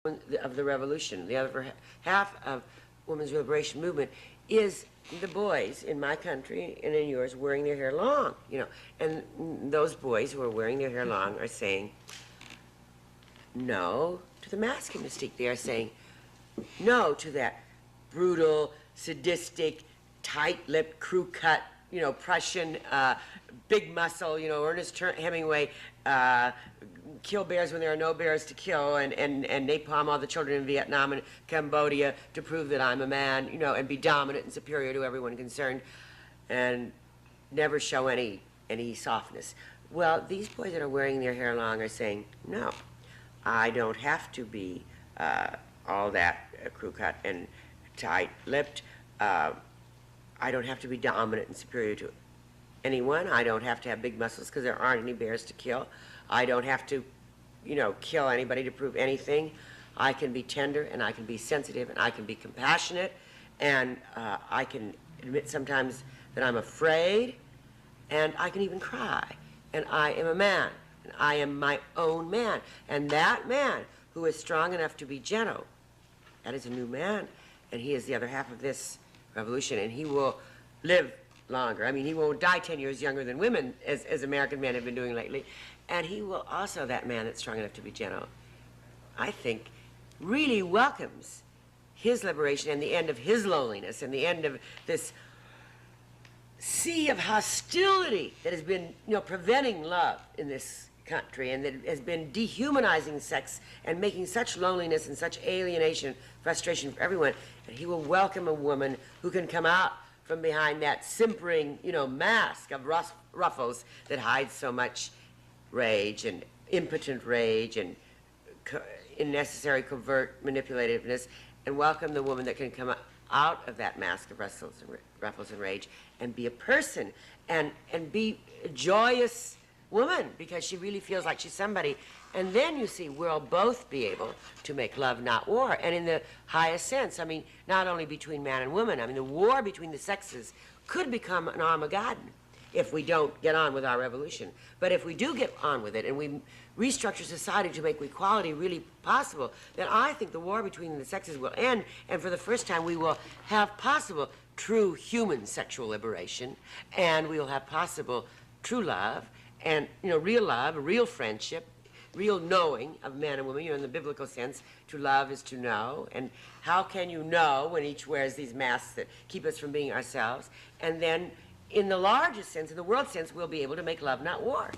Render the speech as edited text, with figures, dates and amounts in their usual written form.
of the revolution. The other half of women's liberation movement is the boys in my country and in yours wearing their hair long, you know. And those boys who are wearing their hair long are saying no to the masculine mystique. They are saying no to that brutal, sadistic, tight-lipped, crew-cut, you know, Prussian, big muscle, you know, Ernest Hemingway, kill bears when there are no bears to kill, and napalm all the children in Vietnam and Cambodia to prove that I'm a man, you know, and be dominant and superior to everyone concerned, and never show any softness. Well, these boys that are wearing their hair long are saying, no, I don't have to be all that crew-cut and tight-lipped. I don't have to be dominant and superior to anyone. I don't have to have big muscles because there aren't any bears to kill. I don't have to, you know, kill anybody to prove anything. I can be tender, and I can be sensitive, and I can be compassionate, and I can admit sometimes that I'm afraid, and I can even cry. And I am a man, and I am my own man. And that man who is strong enough to be gentle, that is a new man, and he is the other half of this revolution, and he will live longer. I mean, he won't die 10 years younger than women, as American men have been doing lately. And he will also, that man that's strong enough to be gentle, I think, really welcomes his liberation and the end of his loneliness and the end of this sea of hostility that has been, you know, preventing love in this country, and that has been dehumanizing sex and making such loneliness and such alienation, frustration for everyone. And he will welcome a woman who can come out from behind that simpering, you know, mask of ruffles that hides so much rage and impotent rage and unnecessary covert manipulativeness, and welcome the woman that can come out of that mask of ruffles and rage and be a person and be a joyous woman because she really feels like she's somebody. And then you see we'll both be able to make love, not war. And in the highest sense, I mean, not only between man and woman, I mean, the war between the sexes could become an Armageddon if we don't get on with our revolution. But if we do get on with it and we restructure society to make equality really possible, then I think the war between the sexes will end, and for the first time we will have possible true human sexual liberation, and we will have possible true love, and, you know, real love, real friendship, real knowing of man and woman. You know, in the biblical sense, to love is to know. And how can you know when each wears these masks that keep us from being ourselves? And then, in the largest sense, in the world sense, we'll be able to make love, not war.